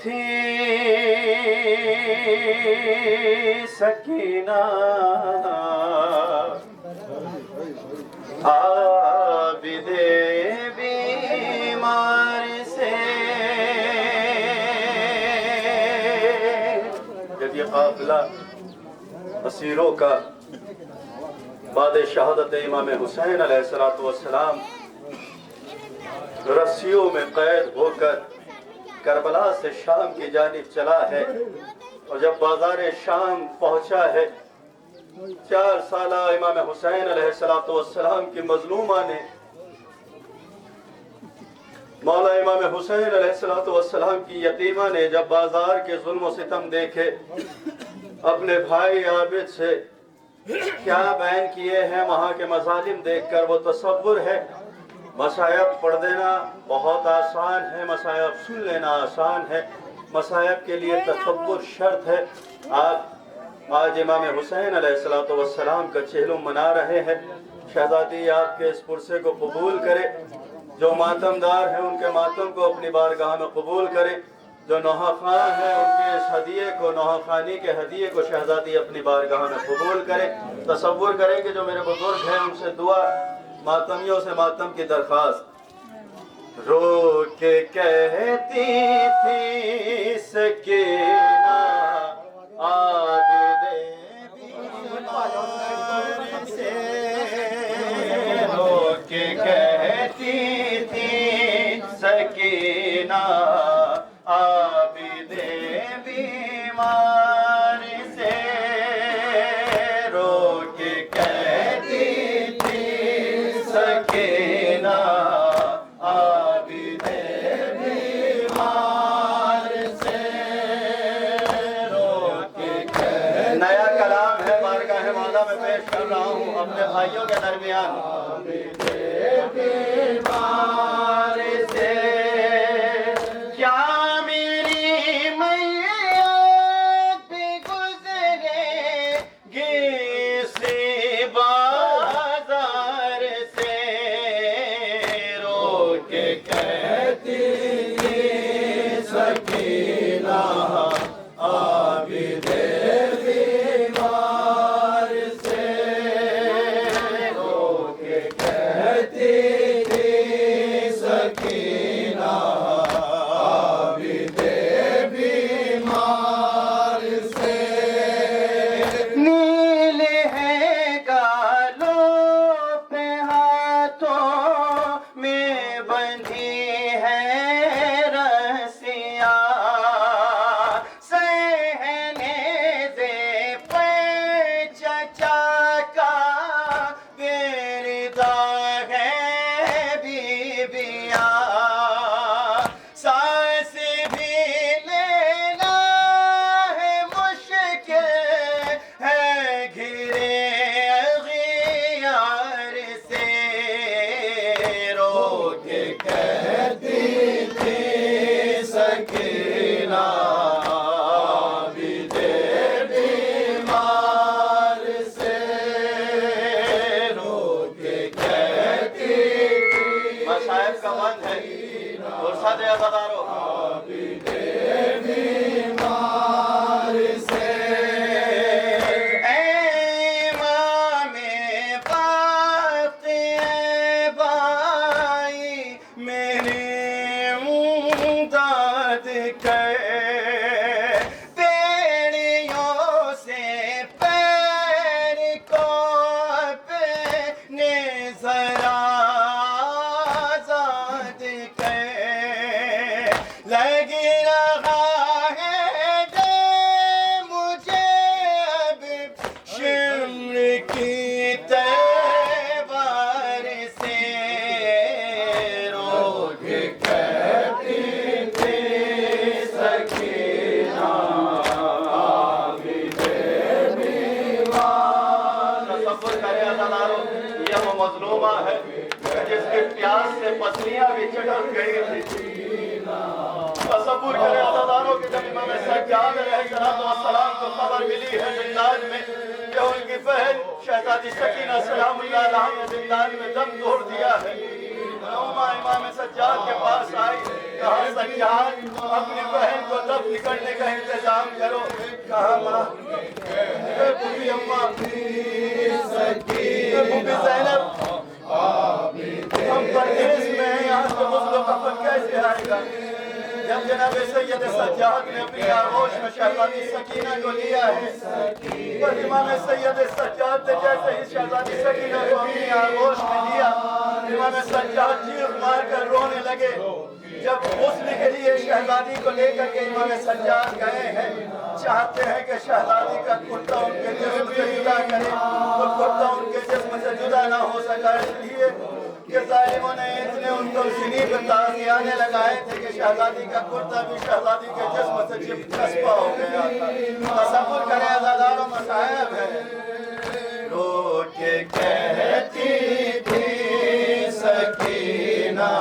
تھی سکینہ عابد بیمار سے، جب یہ قافلہ اسیروں کا بعد شہادت امام حسین علیہ السلام رسیوں میں قید ہو کر کربلا سے شام کی جانب چلا ہے، اور جب بازار شام پہنچا ہے 4 سالہ امام حسین علیہ السلام کی مظلومہ نے مولا امام حسین علیہ السلام کی یتیمہ نے جب بازار کے ظلم و ستم دیکھے، اپنے بھائی عابد سے کیا بیان کیے ہیں وہاں کے مظالم دیکھ کر وہ تصور ہے۔ مصائب پڑھ دینا بہت آسان ہے، مصائب سن لینا آسان ہے، مصائب کے لیے تصور شرط ہے۔ آج امام حسین علیہ السلام کا چہلم منا رہے ہیں، شہزادی آپ کے اس پرسے کو قبول کرے، جو ماتمدار ہیں ان کے ماتم کو اپنی بارگاہ میں قبول کرے، جو نوحہ خواہ ہیں ان کے اس ہدیے کو، نوحہ خوانی کے ہدیے کو شہزادی اپنی بارگاہ میں قبول کرے۔ تصور کریں کہ جو میرے بزرگ ہیں ان سے دعا، ماتمیوں سے ماتم کی درخواست۔ رو کے کہتی تھی سکینہ عابد بیمار سے، رو کے کہتی تھی سکینہ عابد بیمار سے، رو کے کہتی تھی سکینہ عابد بیمار سے، رو کے نیا کلام ہے بارگاہ مولا میں پیش کر رہا ہوں اپنے بھائیوں کے درمیان۔ عابد بیمار سے مظلومہ ہے جس کے پیاس سے پسلیاں بھی چٹک گئی تھی۔ تصور کرے عزاداروں کے جب امام سجاد علیہ السلام کو خبر ملی ہے زندان میں کہ ان کی بہن شہزادی سکینہ سلام اللہ علیہ نے زندان میں دم توڑ دیا ہے، نعمہ امام سجاد کے پاس آئی، کہا سجاد اپنی بہن کو دفن کرنے کا انتظام کرو. کہا ماں بھوبی اماں بھوبی زینب ہم پردیس میں ہیں, یہاں سے غسل و کفن کیسے آئے گا؟ جب جناب سید سجاد نے اپنی آغوش میں شہزادی سکینہ کو لیا ہے, پر امام سید سجاد نے جیسے ہی شہزادی سکینہ کو اپنی آغوش میں لیا, امام سجاد چیخ مار کر رونے لگے. جب غسل کے لیے شہزادی کو لے کر کے امام سجاد گئے ہیں, چاہتے ہیں کہ شہزادی کا کرتا ان کے جسم سے جدا کرے, تو کرتا ان کے جسم سے جدا نہ ہو سکا, اس لیے کہ ظالموں نے اتنے ان کو سینی پہ تازیانے لگائے تھے کہ شہزادی کا کرتا بھی شہزادی کے جسم سے چسپا ہو گیا تھا. تصور کریں عزاداروں مصائب ہے. رو کے کہتی تھی سکینہ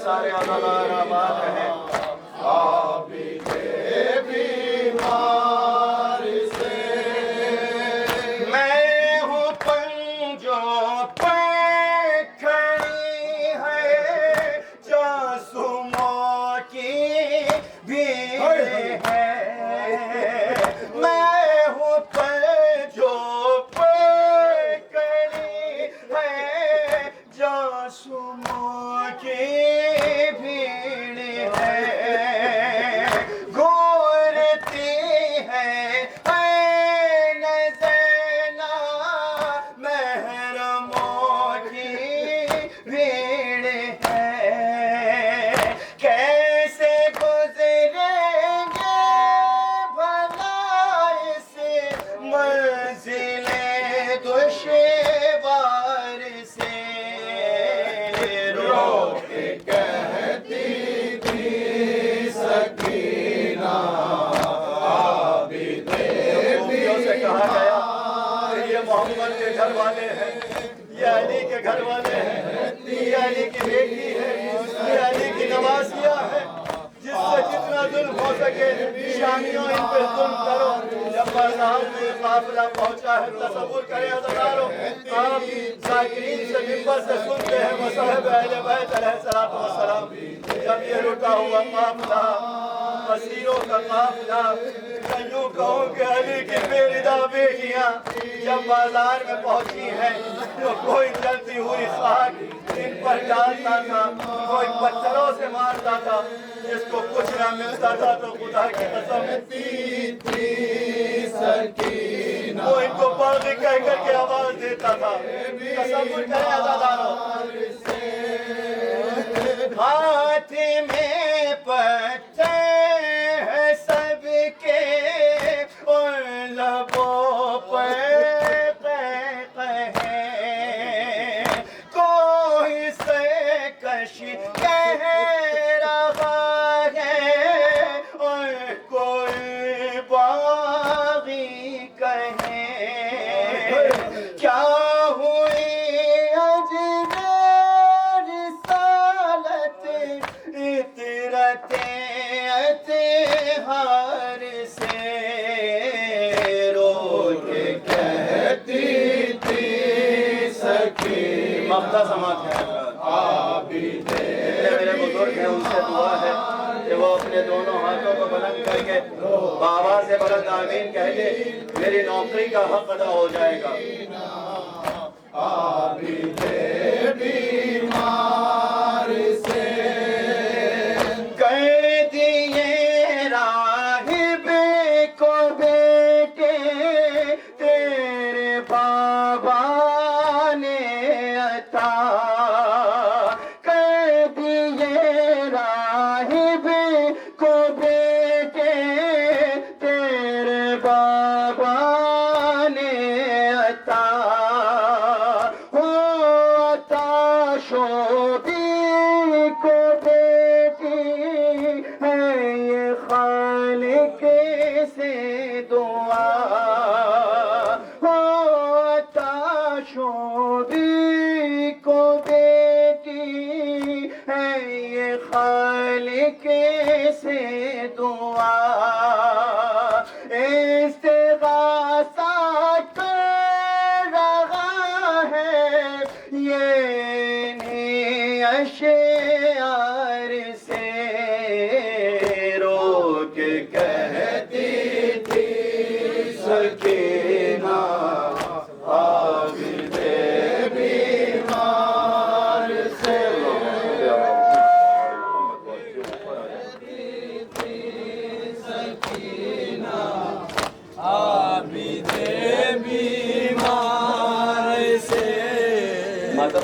سارے عزادار آباد رہیں. میں ہوں پنجوں پہ کھڑی ہے, جاسوسوں کی بھیڑ ہے. میں ہوں پنجوں پہ کھڑی ہے, جاسوسوں کی بھیڑ ہے. گھورتی ہے زینا محرموں کی بھیڑ ہے. کیسے گزریں گے بھلا اس منزل دشوار سے. رو کے کہتی تھی سکینہ خوبیوں سے کہا گیا یہ محمد کے گھر والے ہیں, یہ علی کے گھر والے ہیں, یہ علی کی بیٹی ہے, یہ علی کی نوازیہ ہے. جس سے جتنا ظلم ہو سکے شامیوں ان پہ ظلم کرو. جب بازار میں قافلہ پہنچا ہے, تصور کریں عزاداروں, آپ ذاکرین سے منبر سے سنتے ہیں مصاحب اہل بیت علیہ السلام. جب یہ رکا ہوا قافلہ, اسیروں کا قافلہ, یوں کہوں کہ علی کی بے ردا بیٹیاں جب بازار میں پہنچی ہیں تو کوئی جلتی ہوئی خاک ان پر ڈالتا تھا, کوئی پتھروں سے مارتا تھا. جس کو کچھ نہ ملتا تھا تو خدا کی قسم وہ ان کو باغی کہہ کر کے آواز دیتا تھا. تصور کریں عزاداروں, ہاتھ میں پتھر ہے سب کے اور لبوں پر قہقہ ہے. کوئی سرکش کہہ رہا ہے اور کوئی باغی کہے. کیا ہوئی اطرت اطہار سے. رو کے کہتی تھی سکینہ مقتہ سماعت ہے میرے بزرگ ہیں, ان سے دعا ہے کہ وہ اپنے دونوں ہاتھوں کو بلند کر کے بآواز بلند آمین کہہ دے, میری نوکری کا حق ادا ہو جائے گا. بیمار سے قید خالق سے دعا ہو عطا شوبی کو بیٹی ہے یہ خالق سے دعا استغاثہ کر رہا ہے یہ اشعار سے رو کے کہتی تھی سکینہ عابد بیمار سے عابد بیمار سے ماتا